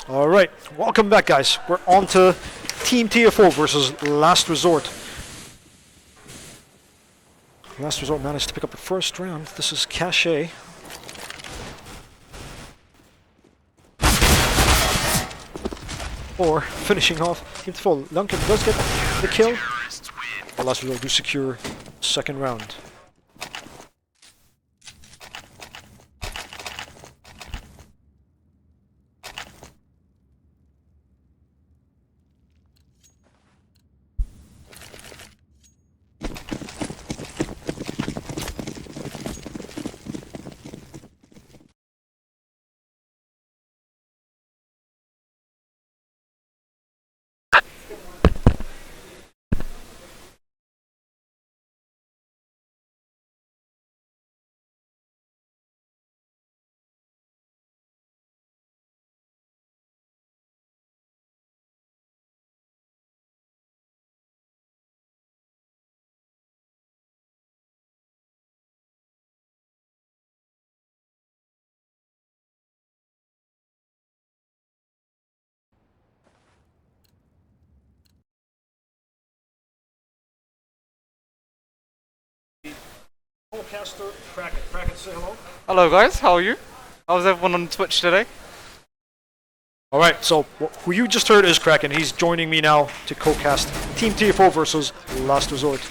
Alright, welcome back guys. We're on to Team T.F.O versus Last Resort. Last Resort managed to pick up the first round. This is Cache. Or finishing off Team T.F.O. Lunkin does get the kill. But Last Resort do secure second round. Caster, Kraken. Kraken, say hello. Hello guys, how are you? How's everyone on Twitch today? Alright, so who you just heard is Kraken. He's joining me now to co-cast Team T.F.O versus Last Resort.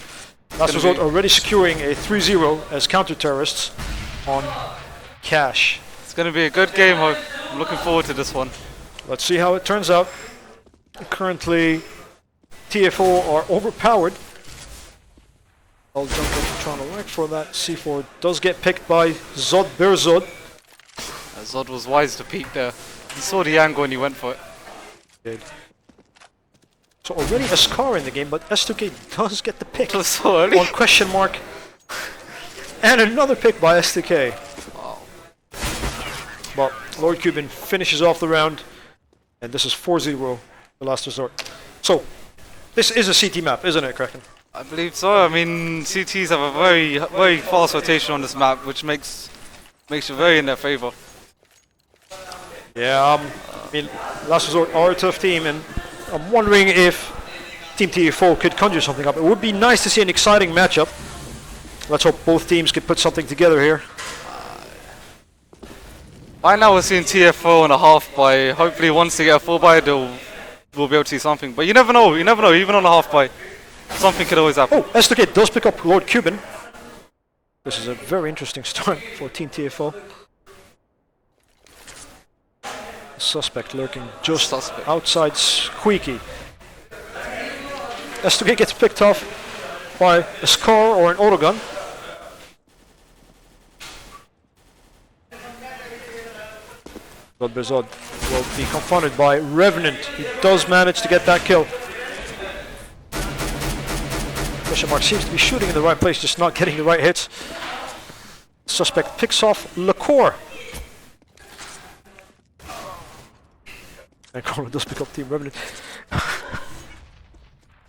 Last Resort already securing a 3-0 as counter-terrorists on Cache. It's going to be a good game, I'm looking forward to this one. Let's see how it turns out. Currently, T.F.O are overpowered. I'll jump up trying to look for that. C4 does get picked by Zod Berzod. Zod was wise to peek there. He saw the angle and he went for it. Did. So already a scar in the game, but S2K does get the pick So early. on question mark. And another pick by S2K. Wow. But Lord Cuban finishes off the round, and this is 4-0, the Last Resort. So, this is a CT map, isn't it, Kraken? I believe so. I mean, CTs have a very fast rotation on this map, which makes it very in their favor. Yeah, I mean, Last Resort are a tough team, and I'm wondering if Team T.F.O could conjure something up. It would be nice to see an exciting matchup. Let's hope both teams could put something together here. Right now we're seeing T.F.O on a half buy. Hopefully once they get a full buy, we'll be able to see something. But you never know, even on a half buy. Something could always happen. Oh, S2K does pick up Lord Cuban. This is a very interesting start for Team T.F.O. Suspect lurking just outside Squeaky. S2K gets picked off by a Scar or an autogun. But Bezod will be confronted by Revenant. He does manage to get that kill. Question mark seems to be shooting in the right place, just not getting the right hits. Suspect picks off Lacour. And Corner does pick up Team Revenant.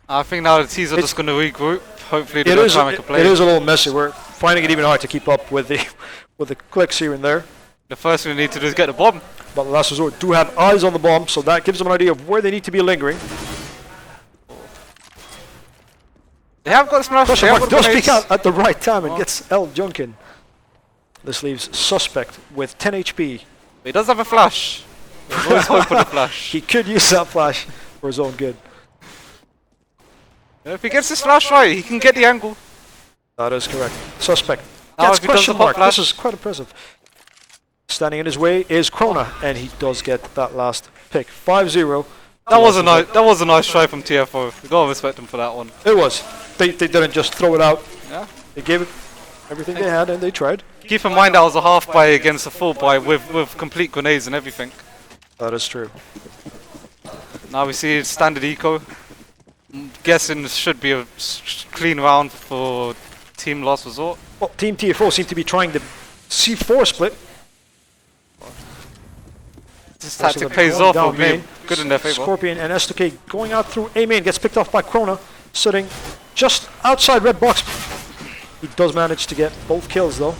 I think now the T's are just going to regroup. Hopefully they don't try and make a play. It is a little messy. We're finding it even hard to keep up with the clicks here and there. The first thing we need to do is get the bomb. But the Last Resort do have eyes on the bomb, so that gives them an idea of where they need to be lingering. They have got a smash. Question mark does peek out at the right time and gets L Junkin. This leaves Suspect with 10 HP. He does have a flash. There's always hope for the flash. He could use that flash for his own good. If he gets his flash right, he can get the angle. That is correct. Suspect Now gets if he does the question pop mark. flash. This is quite impressive. Standing in his way is Krona, and he does get that last pick. 5-0. That was a nice try from T.F.O. We gotta respect him for that one. It was. They didn't just throw it out. Yeah. They gave it everything they had, and they tried. Keep in mind that was a half buy against a full buy with complete grenades and everything. That is true. Now we see standard eco. I'm guessing this should be a clean round for Team Last Resort. Well, Team T.F.O seem to be trying the C4 split. This tactic pays off, will be good in their favor. Scorpion and S2K going out through A main, gets picked off by Krona, sitting just outside red box. He does manage to get both kills though.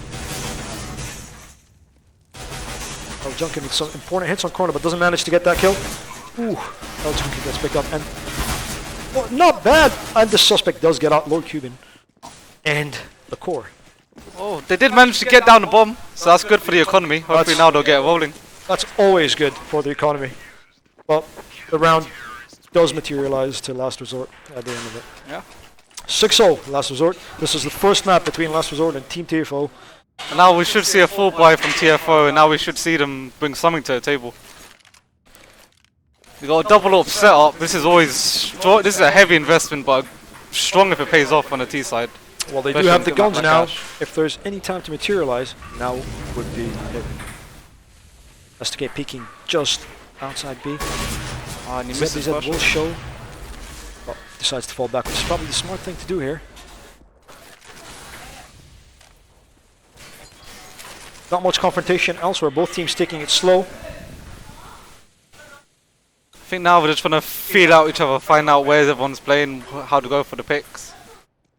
Junkin with some important hits on corner, but doesn't manage to get that kill. Ooh, Junkin gets picked up, and well, not bad. And the suspect does get out. Lord Cuban and the core. Oh, they did manage to get down the bomb, so that's good for the economy. Hopefully now they'll get rolling. That's always good for the economy. Well, the round does materialize to Last Resort at the end of it. Yeah. 6-0 Last Resort. This is the first map between Last Resort and Team T.F.O. And now we should see a full buy from T.F.O, and now we should see them bring something to the table. We got a double up setup. This is always this is a heavy investment, but strong if it pays off on the T side. Well, they do have the guns now. If there's any time to materialize, now would be it. STK peeking just outside B. And he misses ZBZ will show. Well, decides to fall back, which is probably the smart thing to do here. Not much confrontation elsewhere. Both teams taking it slow. I think now we're just trying to feel out each other, find out where everyone's playing, how to go for the picks.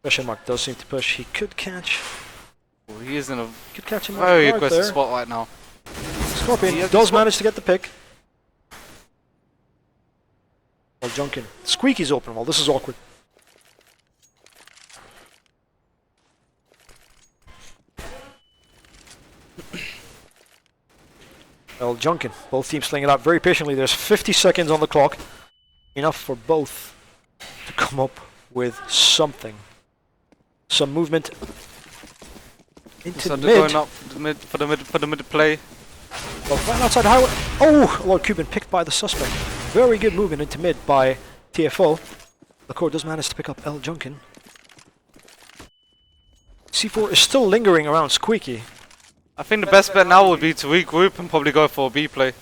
Question mark does seem to push. He could catch. Oh, he is in a Could catch him very aggressive spot right now. Scorpion does manage to get the pick. Well, Junkin. Squeaky's open. Well, this is awkward. Well, Junkin. Both teams playing it out very patiently. There's 50 seconds on the clock. Enough for both to come up with something. Some movement into So the they're mid. going up for the mid play. Well, right outside highway. Oh, Lord Cuban picked by the suspect. Very good movement into mid by T.F.O. The core does manage to pick up L. Junkin. C4 is still lingering around Squeaky. I think the best bet now would be to regroup and probably go for a B play.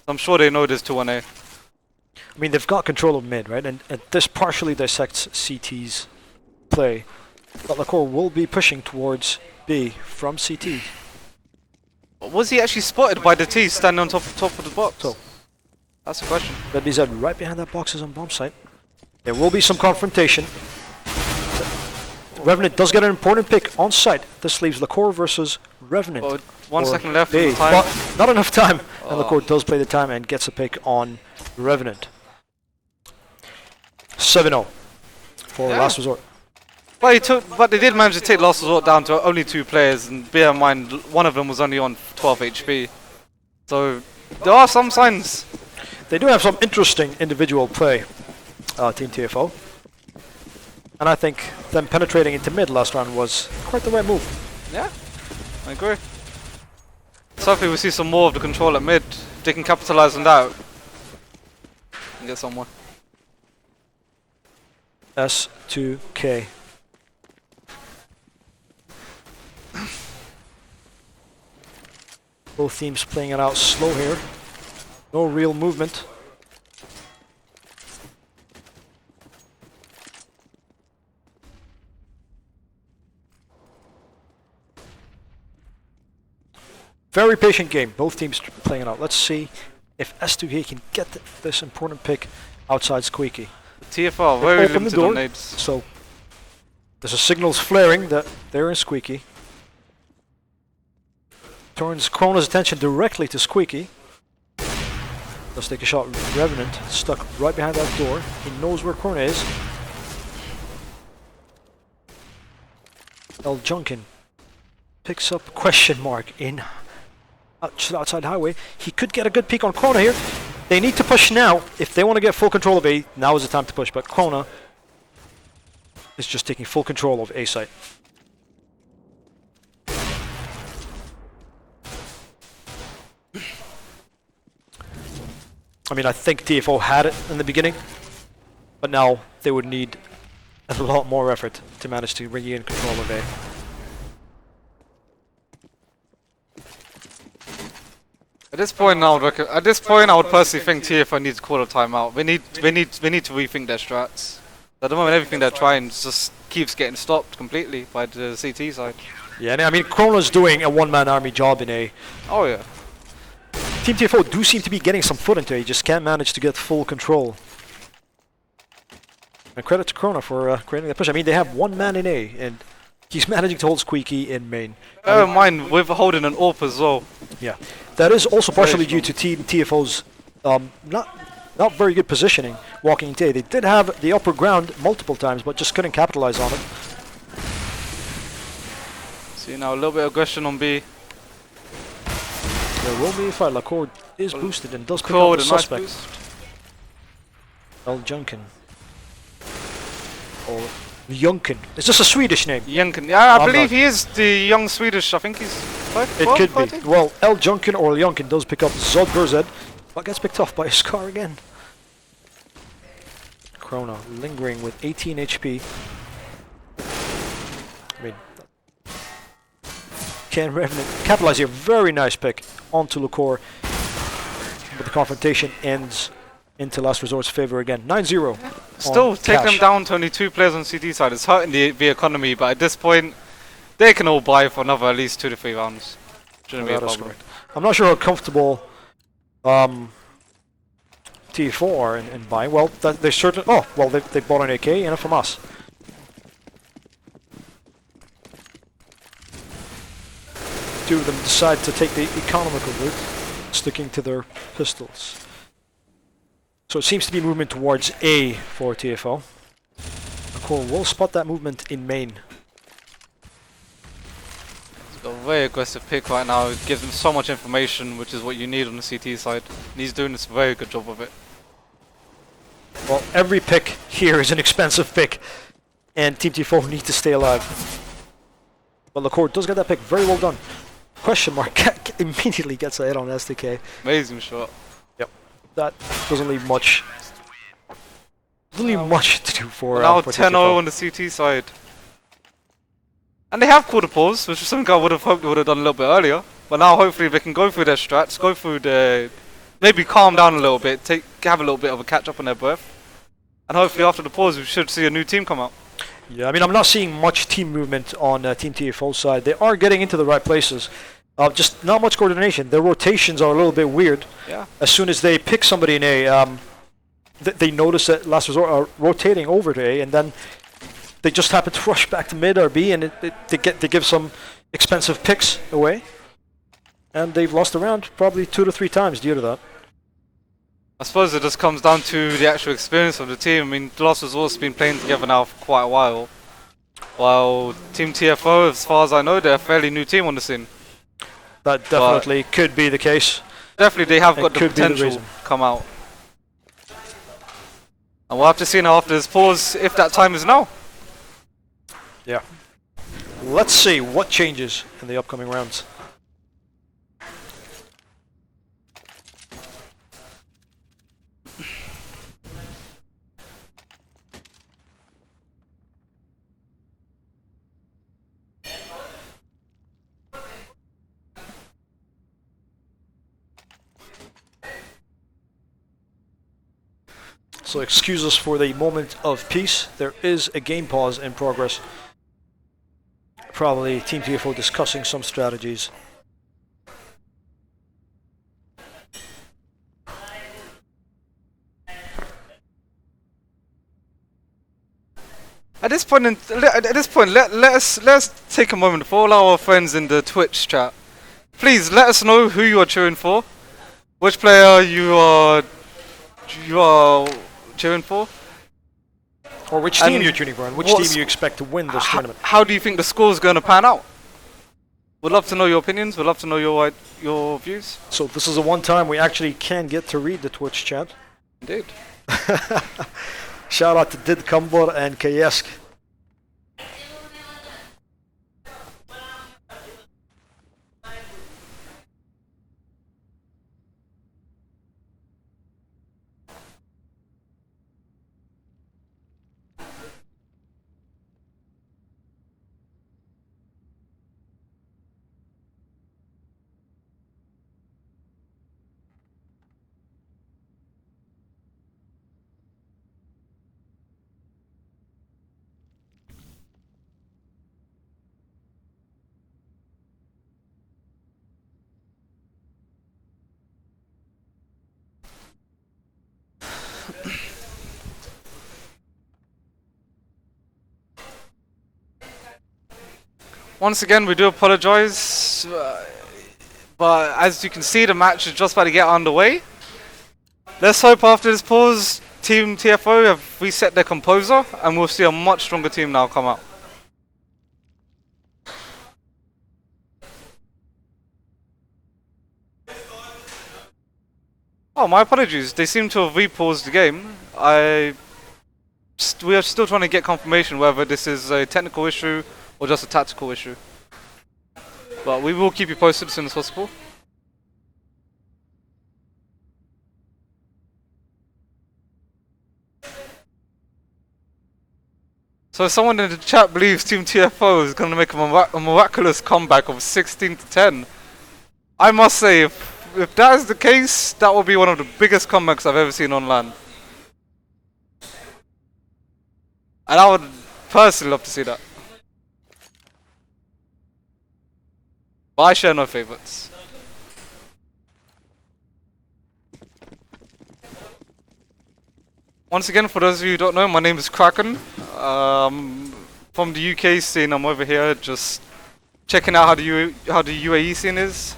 I'm sure they know there's 2 on A. I mean, they've got control of mid, right? And this partially dissects CT's play. But the core will be pushing towards B from CT. Was he actually spotted by the T standing on top of the box? So, that's the question. ZBZ right behind that box is on bomb site. There will be some confrontation. Revenant does get an important pick on site. This leaves LaCour versus Revenant. Oh, 1 second left B. of time. But not enough time. And LaCour does play the time and gets a pick on Revenant. 7-0 for Last Resort. But they did manage to take Last Resort down to only 2 players, and bear in mind one of them was only on 12 HP. So there are some signs. They do have some interesting individual play, Team T.F.O. And I think them penetrating into mid last round was quite the right move. Yeah, I agree. So hopefully we see some more of the control at mid. If they can capitalize on that and get somewhere. S2K. Both teams playing it out slow here. No real movement. Very patient game. Both teams playing it out. Let's see if S2K can get this important pick outside Squeaky. T.F.O. very Open the limited door, on nades. so there's a signals flaring that they're in Squeaky. Turns Krona's attention directly to Squeaky. Does take a shot. Revenant stuck right behind that door. He knows where Krona is. L. Junkin picks up question mark in outside highway. He could get a good peek on Krona here. They need to push now. If they want to get full control of A, now is the time to push. But Krona is just taking full control of A site. I mean, I think T.F.O had it in the beginning, but now they would need a lot more effort to manage to regain control of A. At this point, I would personally think T.F.O needs to call a timeout. They need to rethink their strats. At the moment, everything they're trying just keeps getting stopped completely by the CT side. Yeah, I mean, Krona's doing a one-man army job in A. Oh yeah. Team T.F.O do seem to be getting some foot into A, just can't manage to get full control. And credit to Krona for creating that push. I mean, they have one man in A, and He's managing to hold Squeaky in main. Bear in mind, we're holding an AWP as well. Yeah, that is also partially due strong. to Team T.F.O's not very good positioning walking into A. They did have the upper ground multiple times, but just couldn't capitalize on it. See now, a little bit of aggression on B. There will be a fight. Lacour is boosted and does pick Cool up with the a nice suspect. boost. El Junkin. Or Junkin. Is this a Swedish name? Janken. Yeah, I I'm believe not- he is the young Swedish. I think he's It could be. Well, El Junkin or Junkin does pick up Zod Burzed, but gets picked off by a Scar again. Chrono lingering with 18 HP. I mean, can Revenant capitalize here? Very nice pick onto Lacour. But the confrontation ends into Last Resort's favor again. 9-0. Still, take them Cash. down to only 2 players on CT side. It's hurting the economy, but at this point, they can all buy for another at least 2 to 3 rounds. Shouldn't be a That is problem. correct. I'm not sure how comfortable T.F.O are in buying. Well, they certainly. Oh, well, they bought an AK and a FAMAS. Two of them decide to take the economical route, sticking to their pistols. So it seems to be movement towards A for T.F.O. Cool, we'll spot that movement in main. He's got a very aggressive pick right now. It gives him so much information, which is what you need on the CT side. And he's doing this very good job of it. Well, every pick here is an expensive pick, and Team T.F.O need to stay alive. But Lacour does get that pick, very well done. Question mark immediately gets a hit on SDK. Amazing shot. That doesn't leave much. Doesn't leave much to do for. Now For 10-0 TTFO. on the CT side. And they have called a pause, which is something I would have hoped they would have done a little bit earlier. But now hopefully they can go through their strats, go through the... maybe calm down a little bit, have a little bit of a catch up on their breath. And hopefully after the pause we should see a new team come out. Yeah, I mean, I'm not seeing much team movement on Team TFO side. They are getting into the right places. Just not much coordination. Their rotations are a little bit weird. Yeah. As soon as they pick somebody in A, they notice that Last Resort are rotating over to A, and then they just happen to rush back to mid or B, and they give some expensive picks away. And they've lost the round probably 2 to 3 times due to that. I suppose it just comes down to the actual experience of the team. I mean, the Lost Resort's been playing together now for quite a while. While Team TFO, as far as I know, they're a fairly new team on the scene. That definitely could be the case. Definitely they have got the could be the potential reason. to come out. And we'll have to see now after this pause if that time is now. Yeah. Let's see what changes in the upcoming rounds. So excuse us for the moment of peace. There is a game pause in progress. Probably Team TFO discussing some strategies. At this point, let's take a moment for all our friends in the Twitch chat. Please let us know who you are cheering for, which player you are cheering for, Or which team And you're tuning for, and which what's- team you expect to win this tournament. How do you think the score is going to pan out? We'd love to know your opinions. We'd love to know your views. So this is the one time we actually can get to read the Twitch chat. Indeed. Shout out to Did Kumbor and Kayesk. Once again, we do apologize, but as you can see, the match is just about to get underway. Let's hope after this pause, Team T.F.O have reset their composure, and we'll see a much stronger team now come out. Oh, my apologies. They seem to have repaused the game. We are still trying to get confirmation whether this is a technical issue or just a tactical issue. But we will keep you posted as soon as possible. So someone in the chat believes Team T.F.O is going to make a miraculous comeback of 16 to 10. I must say, if that is the case, that will be one of the biggest comebacks I've ever seen on LAN. And I would personally love to see that. But I share no favorites. Once again, for those of you who don't know, my name is Kraken. From the UK scene, I'm over here just checking out how the UAE scene is.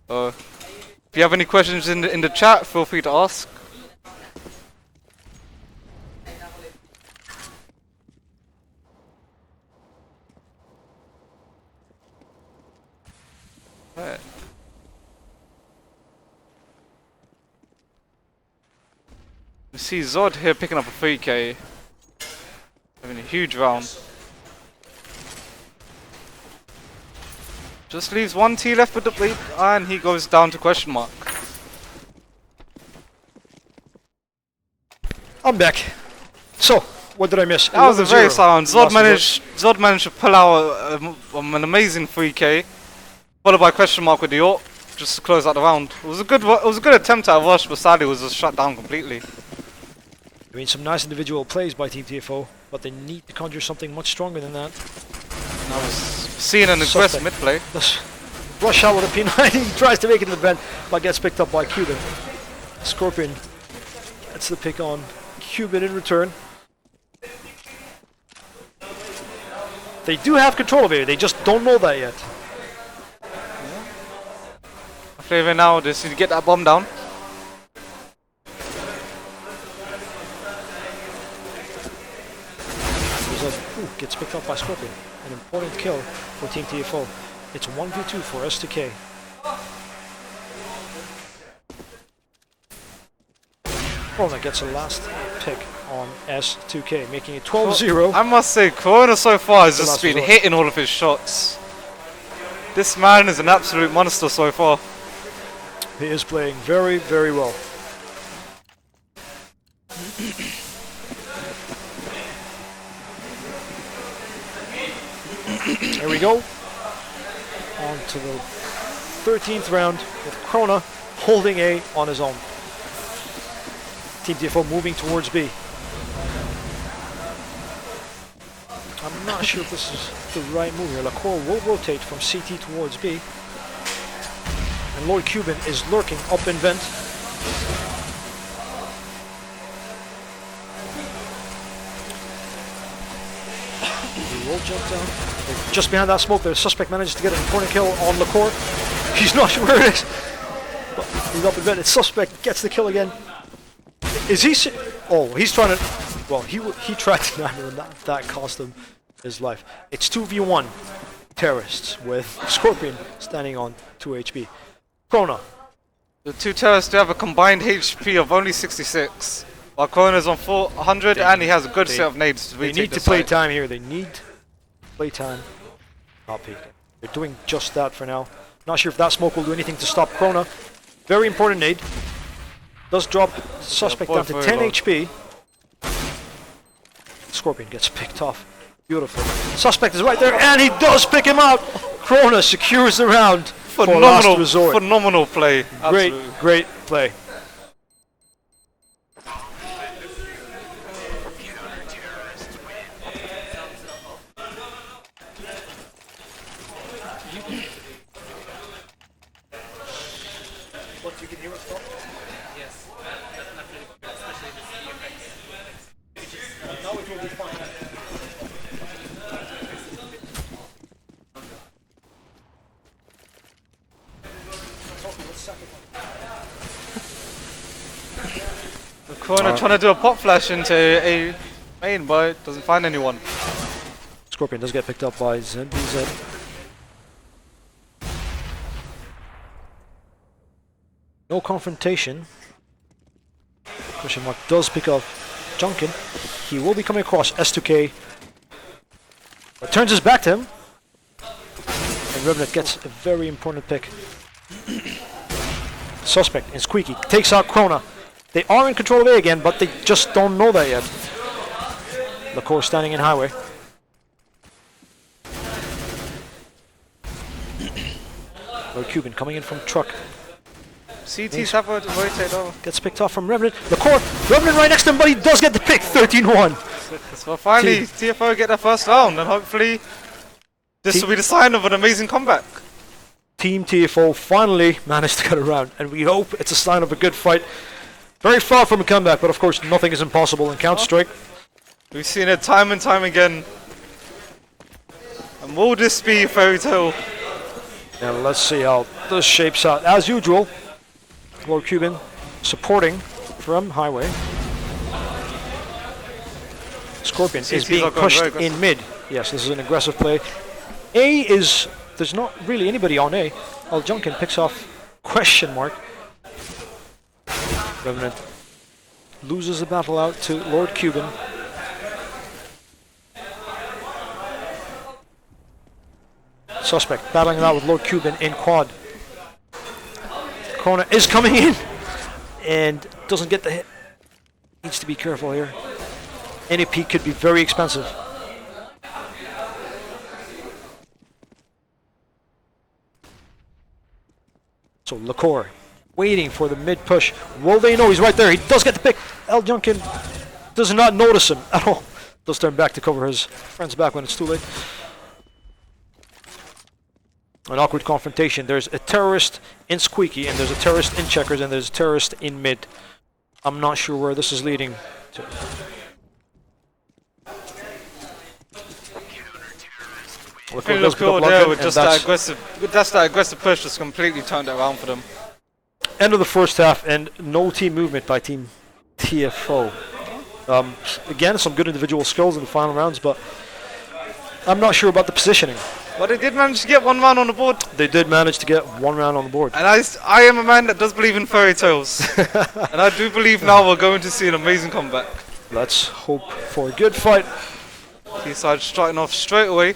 If you have any questions in the chat, feel free to ask. Right. We see Zod here picking up a 3k, having a huge round. Just leaves one T left with the bleed, and he goes down to question mark. I'm back. So, what did I miss? That was a very 11-0. sound. Zod managed to pull out an amazing 3k, followed by question mark with the ult, just to close out the round. It was a good attempt at a rush, but sadly it was just shut down completely. I mean, some nice individual plays by Team T.F.O, but they need to conjure something much stronger than that. And I was seeing an aggressive mid play. Rush out with a P9, he tries to make it in the vent, but gets picked up by Cuban. Scorpion gets the pick on Cuban in return. They do have control of it, they just don't know that yet. Flavor now, just need to get that bomb down. Gets picked up by Scorpion. An important kill for Team T.F.O. It's 1v2 for S2K. Corona gets a last pick on S2K, making it 12-0. I must say, Corona so far has just been resort. hitting all of his shots. This man is an absolute monster so far. He is playing very, very well. Here we go. On to the 13th round with Krona holding A on his own. Team T.F.O moving towards B. I'm not sure if this is the right move here. Lacor will rotate from CT towards B. And Lord Cuban is lurking up in vent. He will jump down. Just behind that smoke, the suspect manages to get an important kill on Lacor. He's not sure where it is. But he's up in vent. The suspect gets the kill again. Is he? Oh, he's trying to. Well, he tried to nine and that cost him his life. It's 2v1 terrorists with Scorpion standing on 2 HP. Krona. The two terrorists have a combined HP of only 66, while Krona's on 400, and he has a good set of nades to retake. They need to play time here. They need play time. Not peeking. They're doing just that for now. Not sure if that smoke will do anything to stop Krona. Very important nade. Does drop the suspect down to 10 HP. Scorpion gets picked off. Beautiful. Suspect is right there, and he does pick him out. Krona secures the round for last resort. Phenomenal play. Great, great play. The corner trying to do a pop flash into a main, but doesn't find anyone. Scorpion does get picked up by ZBZ. No confrontation. Question mark does pick up Junkin. He will be coming across S2K. But turns his back to him. And Revenant gets a very important pick. Suspect in Squeaky takes out Krona. They are in control of A again, but they just don't know that yet. LaCour standing in highway. Lord Cuban coming in from truck. CT's have to rotate over. Gets picked off from Revenant. LaCour, Revenant right next to him, but he does get the pick. 13-1. So finally, T.F.O get their first round, and hopefully this will be the sign of an amazing comeback. Team T.F.O finally managed to get around, and we hope it's a sign of a good fight. Very far from a comeback, but of course nothing is impossible in Counter-Strike. We've seen it time and time again. And will this be Fairy Tale? And let's see how this shapes out. As usual, Lord Cuban supporting from highway. Scorpion is being pushed in mid. Yes, this is an aggressive play. A is... There's not really anybody on A. Al Junkin picks off question mark. Revenant loses the battle out to Lord Cuban. Suspect battling it out with Lord Cuban in quad. Krona is coming in and doesn't get the hit. Needs to be careful here. Any peek could be very expensive. So LaCour waiting for the mid push. Will they know he's right there? He does get the pick. Al Junkin does not notice him at all. Does turn back to cover his friend's back when it's too late. An awkward confrontation. There's a terrorist in Squeaky, and there's a terrorist in Checkers, and there's a terrorist in mid. I'm not sure where this is leading to. Look cool there with just that aggressive push just completely turned it around for them. End of the first half, and no team movement by Team T.F.O. Again, some good individual skills in the final rounds, but I'm not sure about the positioning. But they did manage to get one round on the board. They did manage to get one round on the board. And I am a man that does believe in fairy tales. And I do believe now we're going to see an amazing comeback. Let's hope for a good fight. T-side starting off straight away.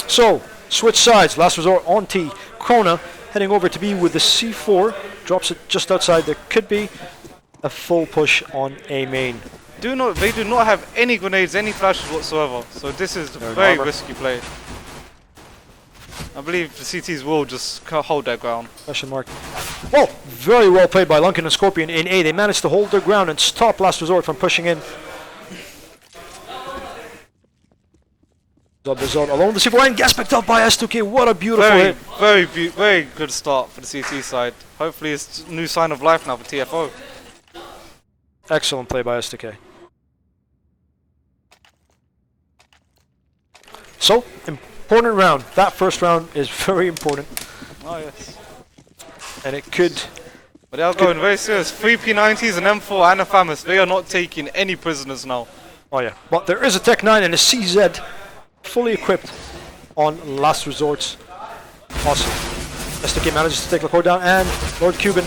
So, switch sides. Last resort on T. Krona heading over to B with the C4. Drops it just outside. There could be a full push on A main. They do not have any grenades, any flashes whatsoever. So this is a very risky play. I believe the CTs will just hold their ground. Question mark. Oh, very well played by Lunkin and Scorpion in A. They managed to hold their ground and stop Last Resort from pushing in. Result alone. The C4 and gets picked up by S2K. What a beautiful hit. Very good start for the CT side. Hopefully it's a new sign of life now for T.F.O. Excellent play by S2K. So, important round. That first round is very important. Oh yes. And it could... But they are going very serious. 3 P90s, an M4 and a FAMAS. They are not taking any prisoners now. Oh yeah. But there is a Tech 9 and a CZ fully equipped on Last Resort's. Awesome. S2K manages to take LaCour down, and Lord Cuban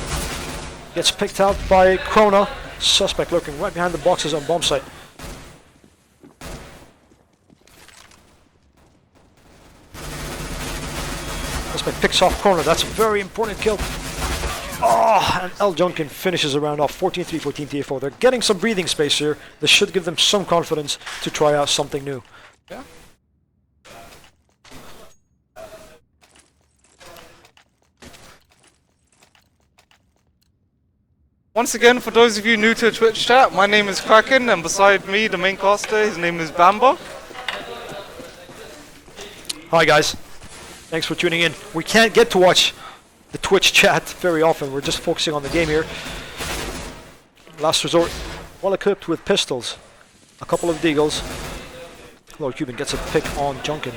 gets picked out by Krona. Suspect lurking right behind the boxes on bomb site. Suspect picks off Krona. That's a very important kill. Oh, and Al Junkin finishes the round off. 14-3 for Team T.F.O. They're getting some breathing space here. This should give them some confidence to try out something new. Yeah. Once again, for those of you new to the Twitch chat, my name is Kraken, and beside me, the main caster, his name is Bamba. Hi guys, thanks for tuning in. We can't get to watch the Twitch chat very often. We're just focusing on the game here. Last Resort, well equipped with pistols, a couple of deagles. Lord Cuban gets a pick on Junkin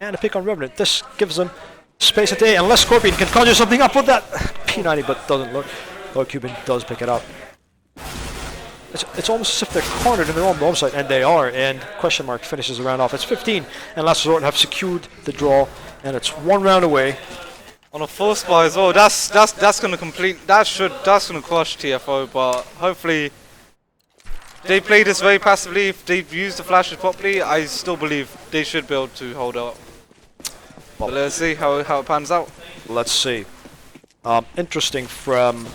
and a pick on Revenant. This gives them space at A, unless Scorpion can conjure something up with that P90, but doesn't look. Lord Cuban does pick it up. It's almost as if they're cornered in their own bomb site, and they are. And question mark finishes the round off. It's 15, and Last Resort have secured the draw, and it's 1 round away. On a full spy as well. That's gonna complete. That's gonna crush TFO. But hopefully, they play this very passively. If they've used the flashes properly, I still believe they should be able to hold out. But let's see how it pans out. Let's see. Interesting from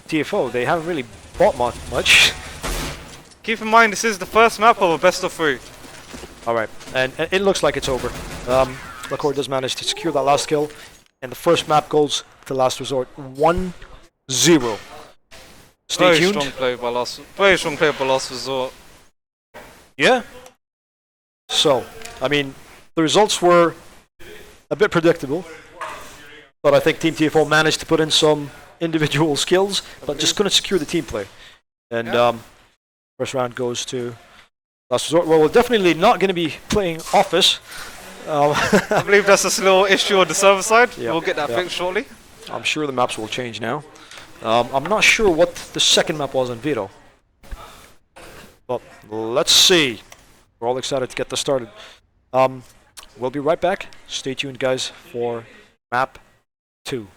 T.F.O. They haven't really bought much. Keep in mind, this is the first map of a best of 3. All right, and it looks like it's over. Lacour does manage to secure that last kill, and the first map goes to Last Resort 1-0. Stay Very tuned. strong play by Last Resort. Yeah. So, I mean, the results were a bit predictable, but I think Team T.F.O. managed to put in some individual skills, but just couldn't secure the team play. And first round goes to Last Resort. Well, we're definitely not going to be playing Office. I believe that's a little issue on the server side. Yeah, We'll get that fixed shortly. I'm sure the maps will change now. I'm not sure what the second map was on Vito. But let's see. We're all excited to get this started. We'll be right back. Stay tuned, guys, for map 2.